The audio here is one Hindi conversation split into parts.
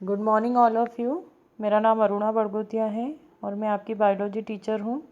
Good morning all of you. मेरा नाम अरुणा बड़गोतिया है और मैं आपकी बायोलॉजी टीचर हूँ।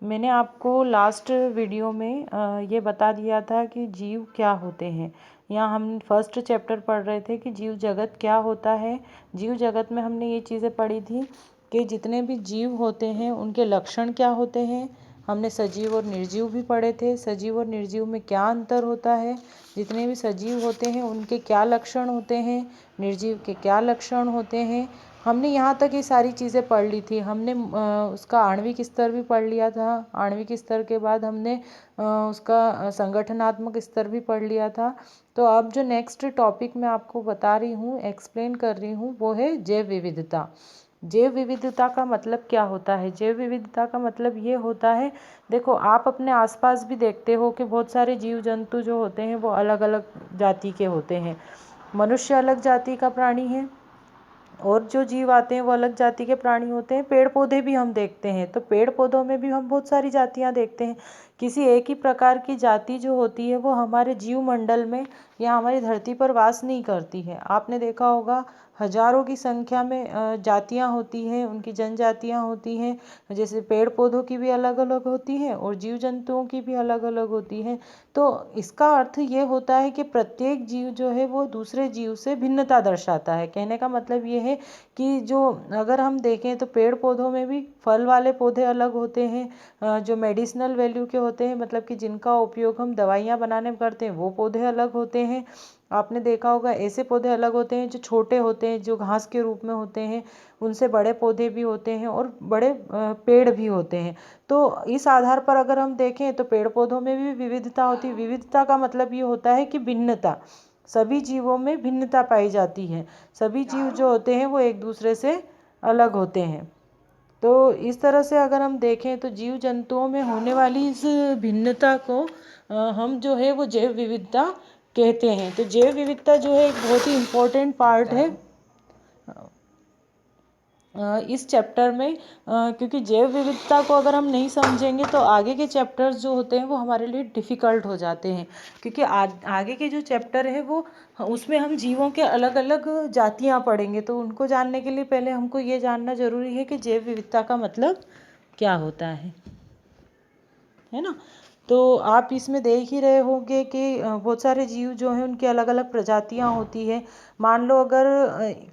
मैंने आपको लास्ट वीडियो में ये बता दिया था कि जीव क्या होते हैं। यहाँ हम फर्स्ट चैप्टर पढ़ रहे थे कि जीव जगत क्या होता है। जीव जगत में हमने ये चीज़ें पढ़ी थी कि जितने भी जीव होते हैं उनके लक्षण क्या होते हैं। हमने सजीव और निर्जीव भी पढ़े थे। सजीव और निर्जीव में क्या अंतर होता है, जितने भी सजीव होते हैं उनके क्या लक्षण होते हैं, निर्जीव के क्या लक्षण होते हैं। हमने यहाँ तक ये सारी चीज़ें पढ़ ली थी। हमने उसका आणविक स्तर भी पढ़ लिया था। आणविक स्तर के बाद हमने उसका संगठनात्मक स्तर भी पढ़ लिया था। तो अब जो नेक्स्ट टॉपिक मैं आपको बता रही हूँ, एक्सप्लेन कर रही हूँ, वो है जैव विविधता। जैव विविधता का मतलब क्या होता है? जैव विविधता का मतलब ये होता है, देखो आप अपने आसपास भी देखते हो कि बहुत सारे जीव जंतु जो होते हैं वो अलग अलग जाति के होते हैं। मनुष्य अलग जाति का प्राणी है और जो जीव आते हैं वो अलग जाति के प्राणी होते हैं। पेड़ पौधे भी हम देखते हैं, तो पेड़ पौधों में भी हम बहुत सारी जातियां देखते हैं। किसी एक ही प्रकार की जाति जो होती है वो हमारे जीव मंडल में या हमारी धरती पर वास नहीं करती है। आपने देखा होगा हजारों की संख्या में जातियां होती हैं, उनकी जनजातियां होती हैं। जैसे पेड़ पौधों की भी अलग अलग होती हैं और जीव जंतुओं की भी अलग अलग होती हैं। तो इसका अर्थ ये होता है कि प्रत्येक जीव जो है वो दूसरे जीव से भिन्नता दर्शाता है। कहने का मतलब ये है कि जो अगर हम देखें तो पेड़ पौधों में भी फल वाले पौधे अलग होते हैं, जो मेडिसिनल वैल्यू के होते हैं, मतलब कि जिनका उपयोग हम दवाइयाँ बनाने में करते हैं, वो पौधे अलग होते हैं। आपने देखा होगा ऐसे पौधे अलग होते हैं जो छोटे होते हैं, जो घास के रूप में होते हैं। उनसे बड़े पौधे भी होते हैं और बड़े पेड़ भी होते हैं। तो इस आधार पर अगर हम देखें तो पेड़ पौधों में भी विविधता होती है। विविधता का मतलब ये होता है कि भिन्नता, सभी जीवों में भिन्नता पाई जाती है। सभी जीव जो होते हैं वो एक दूसरे से अलग होते हैं। तो इस तरह से अगर हम देखें तो जीव जंतुओं में होने वाली इस भिन्नता को हम जो है वो जैव विविधता कहते हैं। तो जैव विविधता जो है एक बहुत ही इम्पोर्टेंट पार्ट है इस चैप्टर में, क्योंकि जैव विविधता को अगर हम नहीं समझेंगे तो आगे के चैप्टर्स जो होते हैं वो हमारे लिए डिफ़िकल्ट हो जाते हैं। क्योंकि आगे के जो चैप्टर है वो उसमें हम जीवों के अलग अलग जातियाँ पढ़ेंगे, तो उनको जानने के लिए पहले हमको ये जानना ज़रूरी है कि जैव विविधता का मतलब क्या होता है ना। तो आप इसमें देख ही रहे होंगे कि बहुत सारे जीव जो हैं उनकी अलग अलग प्रजातियां होती है। मान लो अगर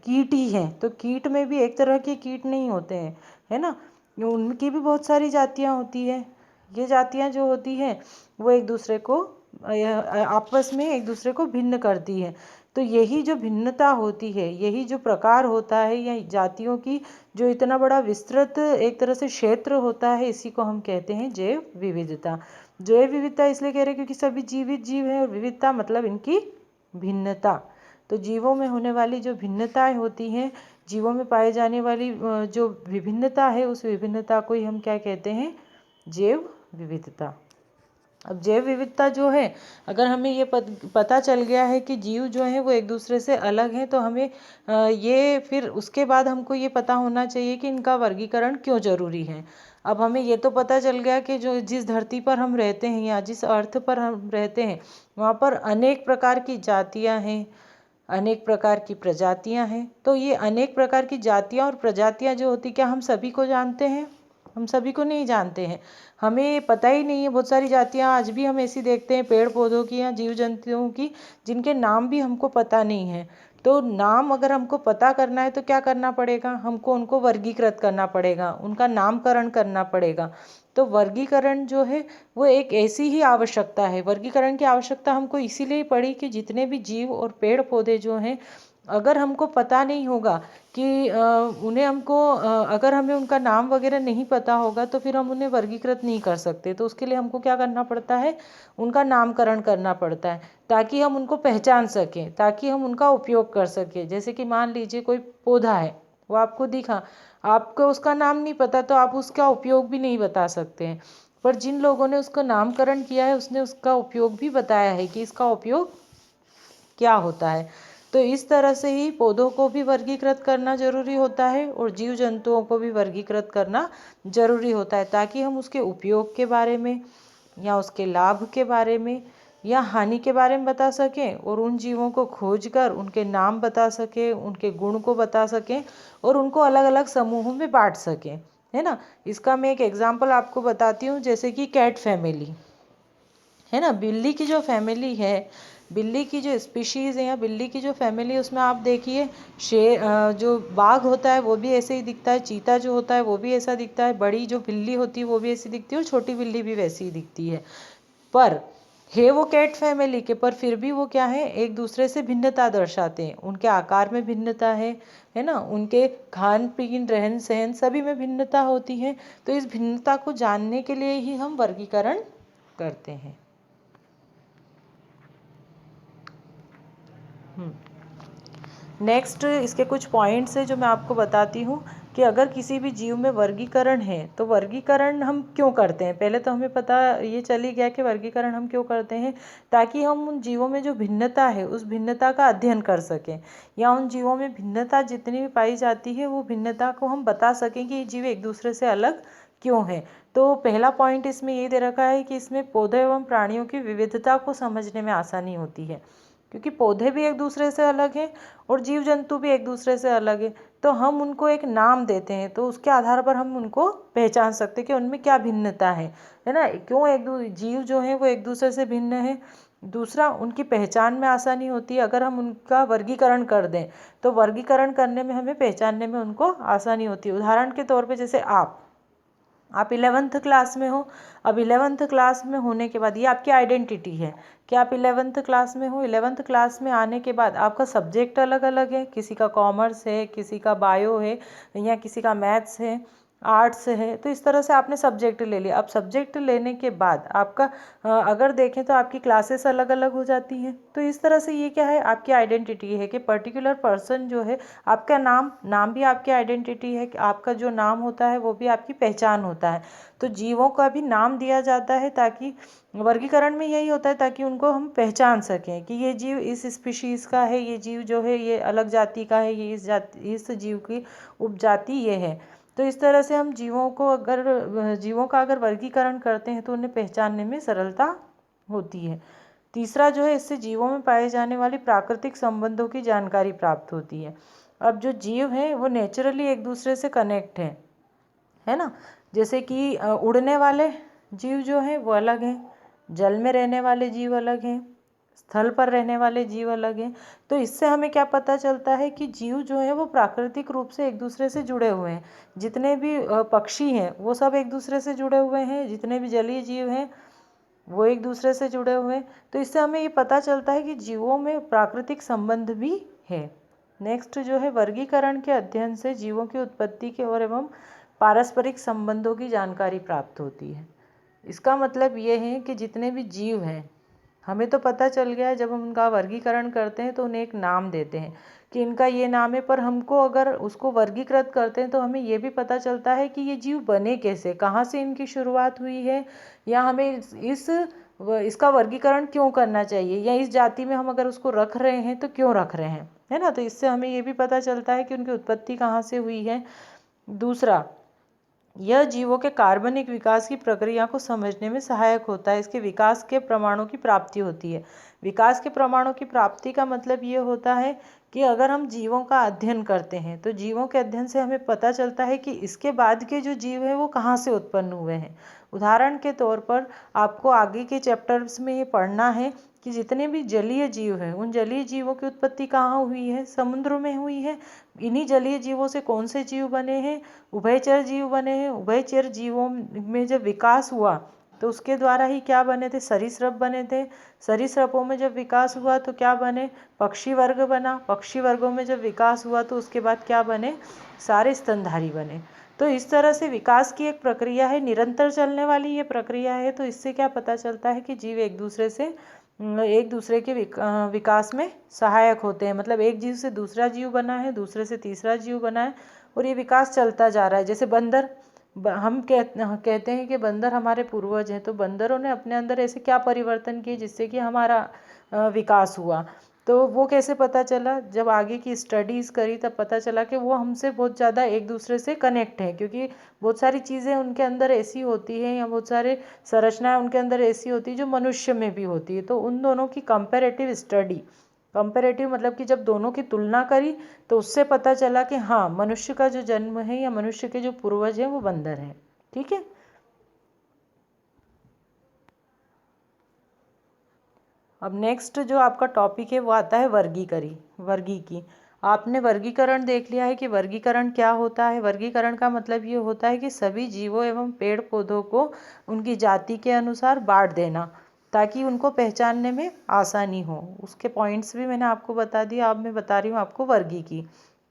कीट ही हैं तो कीट में भी एक तरह के कीट नहीं होते हैं, है ना। उनकी भी बहुत सारी जातियां होती है। ये जातियां जो होती हैं वो एक दूसरे को आपस में एक दूसरे को भिन्न करती है। तो यही जो भिन्नता होती है, यही जो प्रकार होता है या जातियों की जो इतना बड़ा विस्तृत एक तरह से क्षेत्र होता है, इसी को हम कहते हैं जैव विविधता। जैव विविधता इसलिए कह रहे हैं क्योंकि सभी जीवित जीव हैं और विविधता मतलब इनकी भिन्नता। तो जीवों में होने वाली जो भिन्नताएं होती हैं, जीवों में पाई जाने वाली जो विभिन्नता है, उस विभिन्नता को ही हम क्या कहते हैं? जैव विविधता। अब जैव विविधता जो है, अगर हमें ये पता चल गया है कि जीव जो हैं वो एक दूसरे से अलग हैं, तो हमें ये फिर उसके बाद हमको ये पता होना चाहिए कि इनका वर्गीकरण क्यों ज़रूरी है। अब हमें ये तो पता चल गया कि जो जिस धरती पर हम रहते हैं या जिस अर्थ पर हम रहते हैं वहाँ पर अनेक प्रकार की जातियाँ हैं, अनेक प्रकार की प्रजातियाँ हैं। तो ये अनेक प्रकार की जातियाँ और प्रजातियाँ जो होती, क्या हम सभी को जानते हैं? हम सभी को नहीं जानते हैं। हमें पता ही नहीं है। बहुत सारी जातियाँ आज भी हम ऐसी देखते हैं पेड़ पौधों की या जीव जंतुओं की, जिनके नाम भी हमको पता नहीं है। तो नाम अगर हमको पता करना है तो क्या करना पड़ेगा? हमको उनको वर्गीकृत करना पड़ेगा, उनका नामकरण करना पड़ेगा। तो वर्गीकरण जो है वो एक ऐसी ही आवश्यकता है। वर्गीकरण की आवश्यकता हमको इसीलिए पड़ी कि जितने भी जीव और पेड़ पौधे जो हैं, अगर हमको पता नहीं होगा कि उन्हें हमको अगर हमें उनका नाम वगैरह नहीं पता होगा तो फिर हम उन्हें वर्गीकृत नहीं कर सकते। तो उसके लिए हमको क्या करना पड़ता है? उनका नामकरण करना पड़ता है, ताकि हम उनको पहचान सकें, ताकि हम उनका उपयोग कर सकें। जैसे कि मान लीजिए कोई पौधा है, वो आपको दिखा, आपको उसका नाम नहीं पता तो आप उसका उपयोग भी नहीं बता सकते हैं। पर जिन लोगों ने उसका नामकरण किया है उसने उसका उपयोग भी बताया है कि इसका उपयोग क्या होता है। तो इस तरह से ही पौधों को भी वर्गीकृत करना जरूरी होता है और जीव जंतुओं को भी वर्गीकृत करना जरूरी होता है, ताकि हम उसके उपयोग के बारे में या उसके लाभ के बारे में या हानि के बारे में बता सकें और उन जीवों को खोजकर उनके नाम बता सकें, उनके गुण को बता सकें और उनको अलग अलग समूहों में बांट सकें, है ना। इसका मैं एक एग्जांपल आपको बताती हूँ, जैसे कि कैट फैमिली है ना। बिल्ली की जो फैमिली है, बिल्ली की जो स्पीशीज़ है या बिल्ली की जो फैमिली है, उसमें आप देखिए जो बाघ होता है वो भी ऐसे ही दिखता है, चीता जो होता है वो भी ऐसा दिखता है, बड़ी जो बिल्ली होती है वो भी ऐसी दिखती है और छोटी बिल्ली भी वैसी ही दिखती है। पर है वो कैट फैमिली के, पर फिर भी वो क्या है, एक दूसरे से भिन्नता दर्शाते हैं। उनके आकार में भिन्नता है ना, उनके खान पीन रहन सहन सभी में भिन्नता होती है। तो इस भिन्नता को जानने के लिए ही हम वर्गीकरण करते हैं। नेक्स्ट इसके कुछ पॉइंट्स है जो मैं आपको बताती हूँ कि अगर किसी भी जीव में वर्गीकरण है तो वर्गीकरण हम क्यों करते हैं। पहले तो हमें पता ये चली गया कि वर्गीकरण हम क्यों करते हैं, ताकि हम उन जीवों में जो भिन्नता है उस भिन्नता का अध्ययन कर सकें, या उन जीवों में भिन्नता जितनी भी पाई जाती है वो भिन्नता को हम बता सकें कि ये जीव एक दूसरे से अलग क्यों है। तो पहला पॉइंट इसमें ये दे रखा है कि इसमें पौधे एवं प्राणियों की विविधता को समझने में आसानी होती है, क्योंकि पौधे भी एक दूसरे से अलग हैं और जीव जंतु भी एक दूसरे से अलग है। तो हम उनको एक नाम देते हैं तो उसके आधार पर हम उनको पहचान सकते हैं कि उनमें क्या भिन्नता है ना, क्यों एक जीव जो है वो एक दूसरे से भिन्न है। दूसरा, उनकी पहचान में आसानी होती है। अगर हम उनका वर्गीकरण कर दें तो वर्गीकरण करने में हमें पहचानने में उनको आसानी होती है। उदाहरण के तौर पर जैसे आप 11th क्लास में हो। अब 11th क्लास में होने के बाद ये आपकी आइडेंटिटी है कि आप 11th क्लास में हो। 11th क्लास में आने के बाद आपका सब्जेक्ट अलग अलग है, किसी का कॉमर्स है, किसी का बायो है, या किसी का मैथ्स है, आर्ट्स है। तो इस तरह से आपने सब्जेक्ट ले लिया। अब सब्जेक्ट लेने के बाद आपका अगर देखें तो आपकी क्लासेस अलग अलग हो जाती हैं। तो इस तरह से ये क्या है, आपकी आइडेंटिटी है कि पर्टिकुलर पर्सन जो है, आपका नाम भी आपकी आइडेंटिटी है कि आपका जो नाम होता है वो भी आपकी पहचान होता है। तो जीवों का भी नाम दिया जाता है ताकि वर्गीकरण में यही होता है, ताकि उनको हम पहचान सकें कि ये जीव इस स्पीशीज़ का है, ये जीव जो है ये अलग जाति का है, ये इस जीव की उपजाति ये है। तो इस तरह से हम जीवों का अगर वर्गीकरण करते हैं तो उन्हें पहचानने में सरलता होती है। तीसरा जो है, इससे जीवों में पाए जाने वाली प्राकृतिक संबंधों की जानकारी प्राप्त होती है। अब जो जीव हैं वो नेचुरली एक दूसरे से कनेक्ट है ना। जैसे कि उड़ने वाले जीव जो हैं वो अलग हैं, जल में रहने वाले जीव अलग हैं, स्थल पर रहने वाले जीव अलग हैं। तो इससे हमें क्या पता चलता है कि जीव जो है वो प्राकृतिक रूप से एक दूसरे से जुड़े हुए हैं। जितने भी पक्षी हैं वो सब एक दूसरे से जुड़े हुए हैं, जितने भी जलीय जीव हैं वो एक दूसरे से जुड़े हुए हैं। तो इससे हमें ये पता चलता है कि जीवों में प्राकृतिक संबंध भी है। नेक्स्ट जो है, वर्गीकरण के अध्ययन से जीवों की उत्पत्ति के और एवं पारस्परिक संबंधों की जानकारी प्राप्त होती है। इसका मतलब ये है कि जितने भी जीव हैं हमें तो पता चल गया है, जब हम उनका वर्गीकरण करते हैं तो उन्हें एक नाम देते हैं कि इनका ये नाम है, पर हमको अगर उसको वर्गीकृत करते हैं तो हमें ये भी पता चलता है कि ये जीव बने कैसे, कहाँ से इनकी शुरुआत हुई है, या हमें इसका वर्गीकरण क्यों करना चाहिए, या इस जाति में हम अगर उसको रख रहे हैं तो क्यों रख रहे हैं, है ना। तो इससे हमें ये भी पता चलता है कि उनकी उत्पत्ति कहाँ से हुई है। दूसरा, यह जीवों के कार्बनिक विकास की प्रक्रिया को समझने में सहायक होता है। इसके विकास के प्रमाणों की प्राप्ति होती है। विकास के प्रमाणों की प्राप्ति का मतलब ये होता है कि अगर हम जीवों का अध्ययन करते हैं तो जीवों के अध्ययन से हमें पता चलता है कि इसके बाद के जो जीव हैं वो कहाँ से उत्पन्न हुए हैं। उदाहरण के तौर पर आपको आगे के चैप्टर्स में ये पढ़ना है कि जितने भी जलीय जीव हैं उन जलीय जीवों की उत्पत्ति कहाँ हुई है, समुद्र में हुई है। इन्हीं जलीय जीवों से कौन से जीव बने हैं, उभयचर जीव बने हैं। उभयचर जीवों में जब विकास हुआ तो उसके द्वारा ही क्या बने थे, सरीसृप बने थे। सरीसृपों में जब विकास हुआ तो क्या बने, पक्षी वर्ग बना। पक्षी वर्गों में जब विकास हुआ तो उसके बाद क्या बने, सारे स्तनधारी बने। तो इस तरह से विकास की एक प्रक्रिया है, निरंतर चलने वाली ये प्रक्रिया है। तो इससे क्या पता चलता है कि जीव एक दूसरे के विकास में सहायक होते हैं। मतलब एक जीव से दूसरा जीव बना है, दूसरे से तीसरा जीव बना है, और ये विकास चलता जा रहा है। जैसे बंदर, हम कहते हैं कि बंदर हमारे पूर्वज हैं, तो बंदरों ने अपने अंदर ऐसे क्या परिवर्तन किए जिससे कि हमारा विकास हुआ। तो वो कैसे पता चला, जब आगे की स्टडीज़ करी तब पता चला कि वो हमसे बहुत ज़्यादा एक दूसरे से कनेक्ट है, क्योंकि बहुत सारी चीज़ें उनके अंदर ऐसी होती हैं या बहुत सारे संरचनाएं उनके अंदर ऐसी होती है जो मनुष्य में भी होती है। तो उन दोनों की कंपैरेटिव स्टडी, कंपैरेटिव मतलब कि जब दोनों की तुलना करी तो उससे पता चला कि हाँ, मनुष्य का जो जन्म है या मनुष्य के जो पूर्वज हैं वो बंदर हैं। ठीक है। अब नेक्स्ट जो आपका टॉपिक है वो आता है वर्गीकी। आपने वर्गीकरण देख लिया है कि वर्गीकरण क्या होता है। वर्गीकरण का मतलब ये होता है कि सभी जीवों एवं पेड़ पौधों को उनकी जाति के अनुसार बांट देना ताकि उनको पहचानने में आसानी हो। उसके पॉइंट्स भी मैंने आपको बता दिया। अब मैं बता रही हूँ आपको वर्गीकी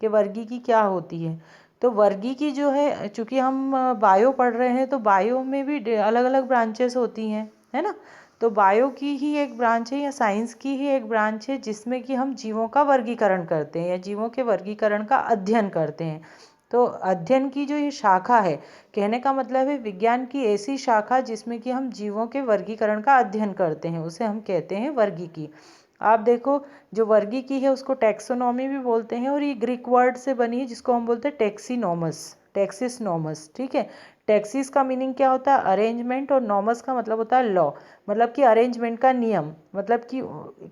कि वर्गीकी क्या होती है। तो वर्गीकी जो है, चूँकि हम बायो पढ़ रहे हैं तो बायो में भी अलग अलग ब्रांचेस होती हैं, है ना। तो बायो की ही एक ब्रांच है या साइंस की ही एक ब्रांच है जिसमें कि हम जीवों का वर्गीकरण करते हैं या जीवों के वर्गीकरण का अध्ययन करते हैं। तो अध्ययन की जो ये शाखा है, कहने का मतलब है विज्ञान की ऐसी शाखा जिसमें कि हम जीवों के वर्गीकरण का अध्ययन करते हैं, उसे हम कहते हैं वर्गीकी। आप देखो, जो वर्गीकी है उसको टैक्सोनॉमी भी बोलते हैं और ये ग्रीक वर्ड से बनी है जिसको हम बोलते हैं टैक्सिस नॉमस। ठीक है। टैक्सिस का मीनिंग क्या होता है, अरेंजमेंट, और नॉमस का मतलब होता है लॉ, मतलब कि अरेंजमेंट का नियम। मतलब कि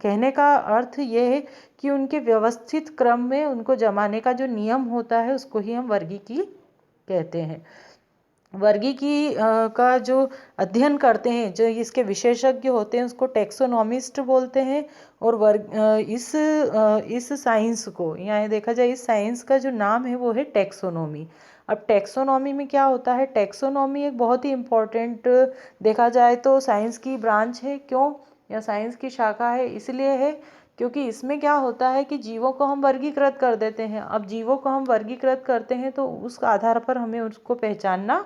कहने का अर्थ ये है कि उनके व्यवस्थित क्रम में उनको जमाने का जो नियम होता है उसको ही हम वर्गीकी कहते हैं। वर्गीकी का जो अध्ययन करते हैं, जो इसके विशेषज्ञ होते हैं उसको टैक्सोनॉमिस्ट बोलते हैं। और इस साइंस को, यहाँ देखा जाए इस साइंस का जो नाम है वो है टैक्सोनॉमी। अब टैक्सोनॉमी में क्या होता है, टैक्सोनॉमी एक बहुत ही इम्पोर्टेंट, देखा जाए तो साइंस की ब्रांच है। क्यों, या साइंस की शाखा है, इसलिए है क्योंकि इसमें क्या होता है कि जीवों को हम वर्गीकृत कर देते हैं। अब जीवों को हम वर्गीकृत करते हैं तो उस आधार पर हमें उसको पहचानना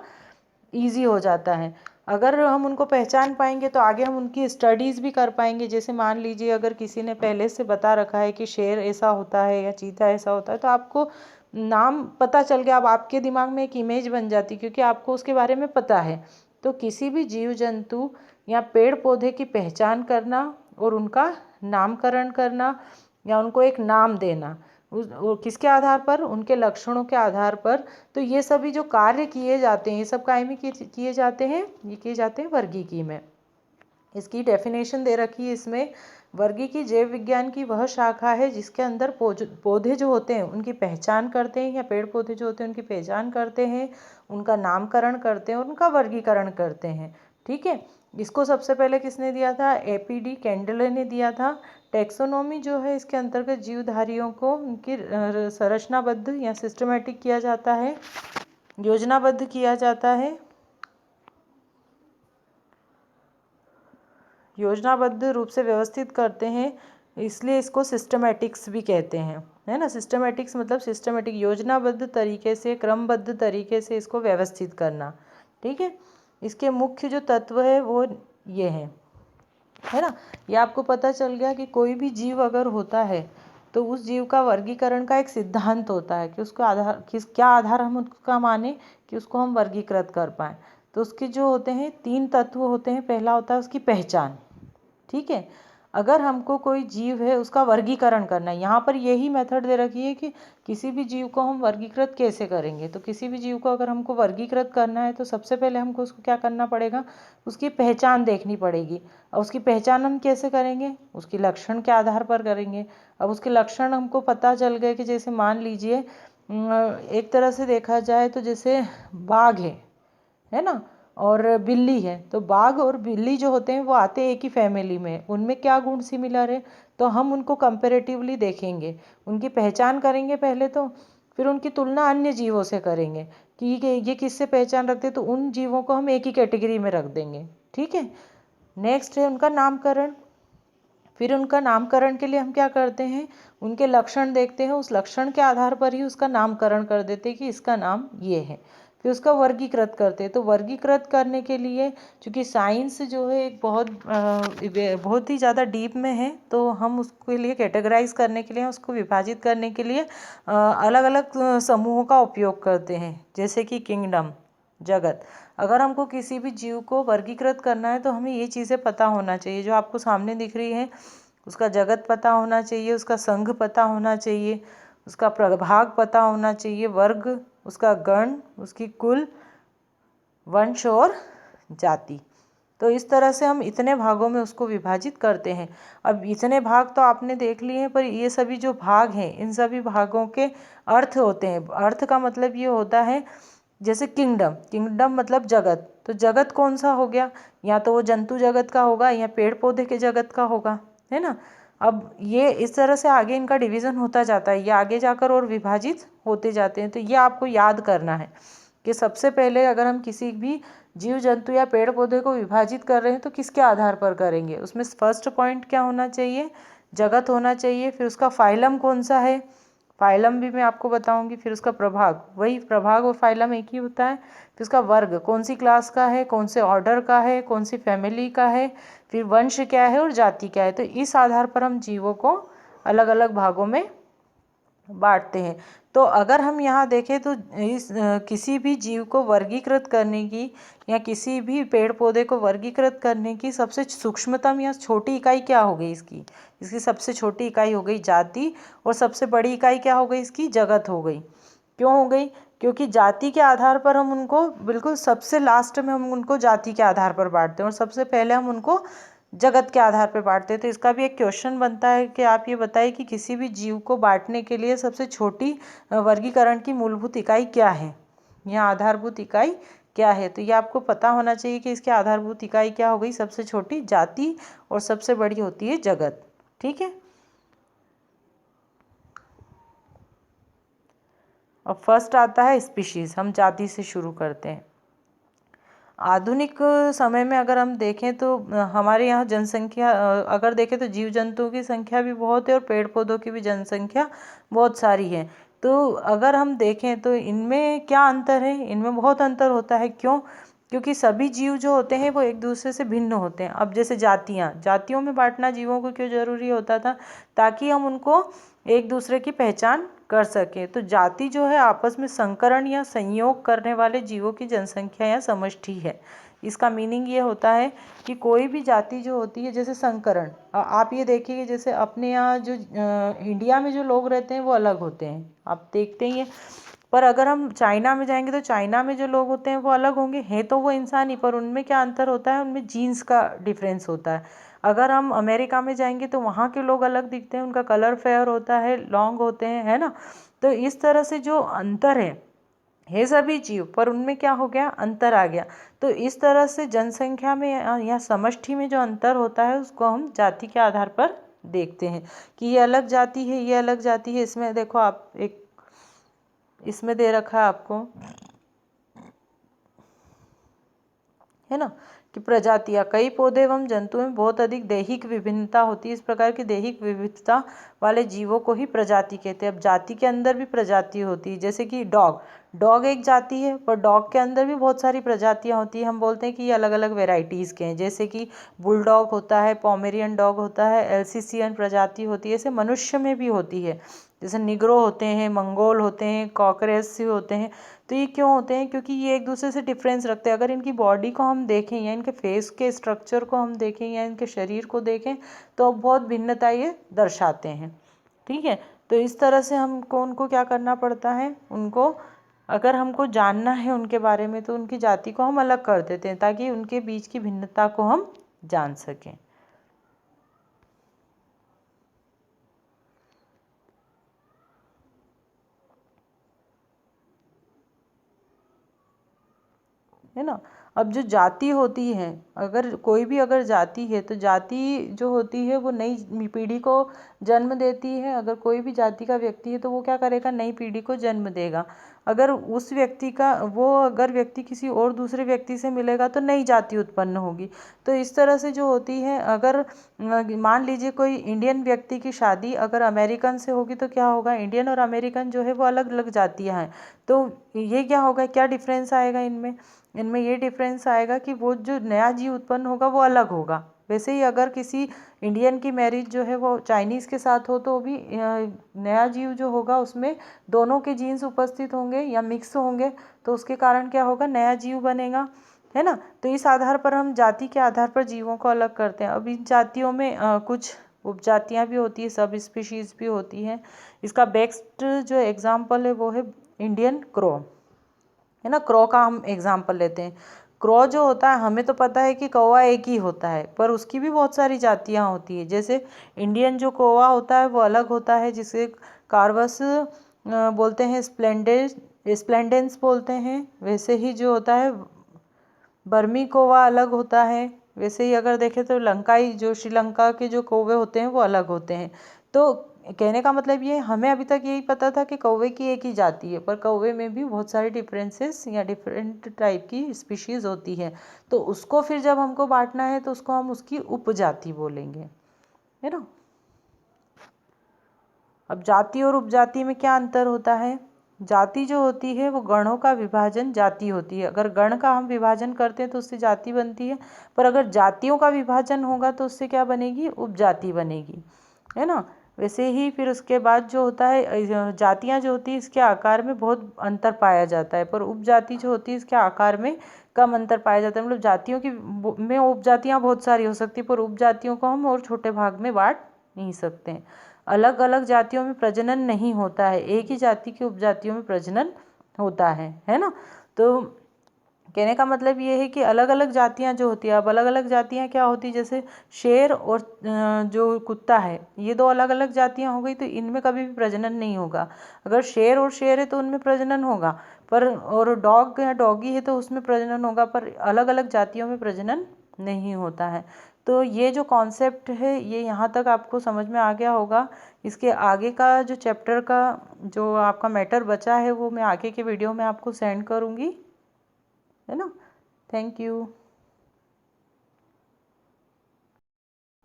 ईजी हो जाता है। अगर हम उनको पहचान पाएंगे तो आगे हम उनकी स्टडीज़ भी कर पाएंगे। जैसे मान लीजिए अगर किसी ने पहले से बता रखा है कि शेर ऐसा होता है या चीता ऐसा होता है, तो आपको नाम पता चल गया, अब आपके दिमाग में एक इमेज बन जाती क्योंकि आपको उसके बारे में पता है। तो किसी भी जीव जंतु या पेड़ पौधे की पहचान करना और उनका नामकरण करना या उनको एक नाम देना, किसके आधार पर, उनके लक्षणों के आधार पर। तो ये सभी जो कार्य किए जाते हैं, ये सब काय में किए जाते हैं, ये किए जाते हैं वर्गीकी में। इसकी डेफिनेशन दे रखी है इसमें। वर्गीकी जैव विज्ञान की वह शाखा है जिसके अंदर पौधे जो होते हैं उनकी पहचान करते हैं, या पेड़ पौधे जो होते हैं उनकी पहचान करते हैं, उनका नामकरण करते हैं और उनका वर्गीकरण करते हैं। ठीक है। इसको सबसे पहले किसने दिया था, एपीडी कैंडले ने दिया था। टैक्सोनॉमी जो है इसके अंतर्गत जीवधारियों को उनकी संरचनाबद्ध या सिस्टमेटिक किया जाता है, योजनाबद्ध किया जाता है, योजनाबद्ध रूप से व्यवस्थित करते हैं, इसलिए इसको सिस्टमेटिक्स भी कहते हैं, है ना। सिस्टमेटिक्स मतलब सिस्टमेटिक, योजनाबद्ध तरीके से, क्रमबद्ध तरीके से इसको व्यवस्थित करना। ठीक है। इसके मुख्य जो तत्व है वो ये है ना। ये आपको पता चल गया कि कोई भी जीव अगर होता है तो उस जीव का वर्गीकरण का एक सिद्धांत होता है कि उसको आधार क्या आधार हम उसका माने कि उसको हम वर्गीकृत कर पाएँ। तो उसके जो होते हैं 3 तत्व होते हैं। पहला होता है उसकी पहचान। ठीक है। अगर हमको कोई जीव है उसका वर्गीकरण करना है, यहाँ पर यही मेथड दे रखी है कि किसी भी जीव को हम वर्गीकृत कैसे करेंगे। तो किसी भी जीव को अगर हमको वर्गीकृत करना है तो सबसे पहले हमको उसको क्या करना पड़ेगा, उसकी पहचान देखनी पड़ेगी। और उसकी पहचान हम कैसे करेंगे, उसके लक्षण के आधार पर करेंगे। अब उसके लक्षण हमको पता चल गए कि जैसे मान लीजिए एक तरह से देखा जाए तो जैसे बाघ है ना, और बिल्ली है। तो बाघ और बिल्ली जो होते हैं वो आते हैं एक ही फैमिली में, उनमें क्या गुण सिमिलर है, तो हम उनको कंपैरेटिवली देखेंगे, उनकी पहचान करेंगे पहले, तो फिर उनकी तुलना अन्य जीवों से करेंगे कि ये किससे पहचान रखते हैं, तो उन जीवों को हम एक ही कैटेगरी में रख देंगे। ठीक है। नेक्स्ट है उनका नामकरण। फिर उनका नामकरण के लिए हम क्या करते हैं, उनके लक्षण देखते हैं, उस लक्षण के आधार पर ही उसका नामकरण कर देते हैं कि इसका नाम ये है। फिर उसका वर्गीकृत करते हैं। तो वर्गीकृत करने के लिए, चूँकि साइंस जो है एक बहुत ही ज़्यादा डीप में है, तो हम उसके लिए कैटेगराइज करने के लिए, उसको विभाजित करने के लिए अलग अलग समूहों का उपयोग करते हैं, जैसे कि किंगडम, जगत। अगर हमको किसी भी जीव को वर्गीकृत करना है तो हमें ये चीज़ें पता होना चाहिए। जो आपको सामने दिख रही है उसका जगत पता होना चाहिए, उसका संघ पता होना चाहिए, उसका प्रभाग पता होना चाहिए, वर्ग, उसका गण, उसकी कुल, वंश और जाति। तो इस तरह से हम इतने भागों में उसको विभाजित करते हैं। अब इतने भाग तो आपने देख लिए हैं, पर ये सभी जो भाग हैं इन सभी भागों के अर्थ होते हैं। अर्थ का मतलब ये होता है, जैसे किंगडम, किंगडम मतलब जगत। तो जगत कौन सा हो गया, या तो वो जंतु जगत का होगा या पेड़ पौधे के जगत का होगा, है ना। अब ये इस तरह से आगे इनका डिवीज़न होता जाता है, ये आगे जाकर और विभाजित होते जाते हैं। तो ये आपको याद करना है कि सबसे पहले अगर हम किसी भी जीव जंतु या पेड़ पौधे को विभाजित कर रहे हैं तो किसके आधार पर करेंगे। उसमें फर्स्ट पॉइंट क्या होना चाहिए, जगत होना चाहिए। फिर उसका फाइलम कौन सा है, फाइलम भी मैं आपको बताऊंगी। फिर उसका प्रभाग, वही प्रभाग और फाइलम एक ही होता है। फिर उसका वर्ग, कौन सी क्लास का है, कौन से ऑर्डर का है, कौन सी फैमिली का है। फिर वंश क्या है और जाति क्या है। तो इस आधार पर हम जीवों को अलग अलग भागों में बांटते हैं। तो अगर हम यहाँ देखें तो इस किसी भी जीव को वर्गीकृत करने की या किसी भी पेड़ पौधे को वर्गीकृत करने की सबसे सूक्ष्मतम या छोटी इकाई क्या हो गई इसकी, इसकी सबसे छोटी इकाई हो गई जाति, और सबसे बड़ी इकाई क्या हो गई इसकी, जगत हो गई। क्यों हो गई, क्योंकि जाति के आधार पर हम उनको बिल्कुल सबसे लास्ट में हम उनको जाति के आधार पर बांटते हैं और सबसे पहले हम उनको जगत के आधार पर बांटते हैं। तो इसका भी एक क्वेश्चन बनता है कि आप ये बताइए कि किसी भी जीव को बांटने के लिए सबसे छोटी वर्गीकरण की मूलभूत इकाई क्या है या आधारभूत इकाई क्या है। तो ये आपको पता होना चाहिए कि इसकी आधारभूत इकाई क्या हो गई, सबसे छोटी जाति, और सबसे बड़ी होती है जगत। ठीक है। अब फर्स्ट आता है स्पीशीज, हम जाति से शुरू करते हैं। आधुनिक समय में अगर हम देखें तो हमारे यहाँ जनसंख्या अगर देखें तो जीव जंतुओं की संख्या भी बहुत है और पेड़ पौधों की भी जनसंख्या बहुत सारी है। तो अगर हम देखें तो इनमें क्या अंतर है, इनमें बहुत अंतर होता है। क्यों, क्योंकि सभी जीव जो होते हैं वो एक दूसरे से भिन्न होते हैं। अब जैसे जातियों में बांटना जीवों को क्यों जरूरी होता था, ताकि हम उनको एक दूसरे की पहचान कर सकें। तो जाति जो है आपस में संकरण या संयोग करने वाले जीवों की जनसंख्या या समष्टि है। इसका मीनिंग ये होता है कि कोई भी जाति जो होती है, जैसे संकरण, आप ये देखिए जैसे अपने यहाँ जो इंडिया में जो लोग रहते हैं वो अलग होते हैं, आप देखते ही हैं। पर अगर हम चाइना में जाएंगे तो चाइना में जो लोग होते हैं वो अलग होंगे, हैं तो वो इंसान ही, पर उनमें क्या अंतर होता है, उनमें जीन्स का डिफरेंस होता है। अगर हम अमेरिका में जाएंगे तो वहाँ के लोग अलग दिखते हैं, उनका कलर फेयर होता है, लॉन्ग होते हैं, है ना। तो इस तरह से जो अंतर है सभी जीव, पर उनमें क्या हो गया, अंतर आ गया। तो इस तरह से जनसंख्या में या समष्टि में जो अंतर होता है उसको हम जाति के आधार पर देखते हैं कि ये अलग जाति है, ये अलग जाति है। इसमें देखो आप एक इसमें दे रखा है आपको, है ना, कि प्रजातियां, कई पौधे एवं जंतुओं में बहुत अधिक दैहिक विभिन्नता होती है। इस प्रकार की दैहिक विविधता वाले जीवों को ही प्रजाति कहते हैं। अब जाति के अंदर भी प्रजाति होती है, जैसे कि डॉग एक जाति है, पर डॉग के अंदर भी बहुत सारी प्रजातियां होती है। हम बोलते हैं कि ये अलग अलग वेराइटीज़ के हैं, जैसे कि बुलडॉग होता है, पोमेरियन डॉग होता है, एल्सेशियन प्रजाति होती है। ऐसे मनुष्य में भी होती है, जैसे निग्रो होते हैं, मंगोल होते हैं, कॉकरेज होते हैं। तो ये क्यों होते हैं, क्योंकि ये एक दूसरे से डिफरेंस रखते हैं। अगर इनकी बॉडी को हम देखें या इनके फेस के स्ट्रक्चर को हम देखें या इनके शरीर को देखें तो बहुत भिन्नता ये दर्शाते हैं। ठीक है। तो इस तरह से हमको उनको क्या करना पड़ता है, उनको अगर हमको जानना है उनके बारे में तो उनकी जाति को हम अलग कर देते हैं, ताकि उनके बीच की भिन्नता को हम जान सकें। है ना। अब जो जाति होती है, अगर कोई भी अगर जाति है तो जाति जो होती है वो नई पीढ़ी को जन्म देती है। अगर कोई भी जाति का व्यक्ति है तो वो क्या करेगा, नई पीढ़ी को जन्म देगा। अगर उस व्यक्ति का अगर व्यक्ति किसी और दूसरे व्यक्ति से मिलेगा तो नई जाति उत्पन्न होगी। तो इस तरह से जो होती है, अगर मान लीजिए कोई इंडियन व्यक्ति की शादी अगर अमेरिकन से होगी तो क्या होगा, इंडियन और अमेरिकन जो है वो अलग अलग जातियाँ हैं। तो ये क्या होगा, क्या डिफरेंस आएगा इनमें, इनमें ये डिफरेंस आएगा कि वो जो नया जीव उत्पन्न होगा वो अलग होगा। वैसे ही अगर किसी इंडियन की मैरिज जो है वो चाइनीज़ के साथ हो तो भी नया जीव जो होगा उसमें दोनों के जीन्स उपस्थित होंगे या मिक्स होंगे, तो उसके कारण क्या होगा, नया जीव बनेगा, है ना। तो इस आधार पर हम जाति के आधार पर जीवों को अलग करते हैं। अब इन जातियों में कुछ उपजातियाँ भी होती है, सब स्पीशीज़ भी होती हैं। इसका बेस्ट जो एग्जाम्पल है वो है इंडियन क्रो, है ना। क्रो का हम एग्जाम्पल लेते हैं। क्रो जो होता है, हमें तो पता है कि कौवा एक ही होता है, पर उसकी भी बहुत सारी जातियाँ होती है। जैसे इंडियन जो कौवा होता है वो अलग होता है, जिसे कार्वस बोलते हैं, स्प्लेंडेंस बोलते हैं। वैसे ही जो होता है बर्मी कौवा अलग होता है। वैसे ही अगर देखें तो लंकाई, जो श्रीलंका के जो कौवे होते हैं वो अलग होते हैं। तो कहने का मतलब ये, हमें अभी तक यही पता था कि कौवे की एक ही जाति है, पर कौवे में भी बहुत सारी डिफरेंसेस या डिफरेंट टाइप की स्पीशीज़ होती है। तो उसको फिर जब हमको बांटना है तो उसको हम उसकी उपजाति बोलेंगे, है ना। अब जाति और उपजाति में क्या अंतर होता है। जाति जो होती है वो गणों का विभाजन जाति होती है। अगर गण का हम विभाजन करते हैं तो उससे जाति बनती है, पर अगर जातियों का विभाजन होगा तो उससे क्या बनेगी, उपजाति बनेगी, है ना। वैसे ही फिर उसके बाद जो होता है, जातियाँ जो होती है इसके आकार में बहुत अंतर पाया जाता है, पर उपजाति जो होती है इसके आकार में कम अंतर पाया जाता है। मतलब जातियों की में उपजातियाँ बहुत सारी हो सकती है, पर उपजातियों को हम और छोटे भाग में बांट नहीं सकते हैं। अलग अलग जातियों में प्रजनन नहीं होता है, एक ही जाति की उपजातियों में प्रजनन होता है ना। तो कहने का मतलब ये है कि अलग अलग जातियाँ जो होती है, अब अलग अलग जातियाँ क्या होती है, जैसे शेर और जो कुत्ता है, ये दो अलग अलग जातियाँ हो गई, तो इनमें कभी भी प्रजनन नहीं होगा। अगर शेर है तो उनमें प्रजनन होगा, पर और डॉग या डॉगी है तो उसमें प्रजनन होगा, पर अलग अलग जातियों में प्रजनन नहीं होता है। तो ये जो कॉन्सेप्ट है ये यहाँ तक आपको समझ में आ गया होगा। इसके आगे का जो चैप्टर का जो आपका मैटर बचा है वो मैं आगे के वीडियो में आपको सेंड करूँगी, है ना। Thank you.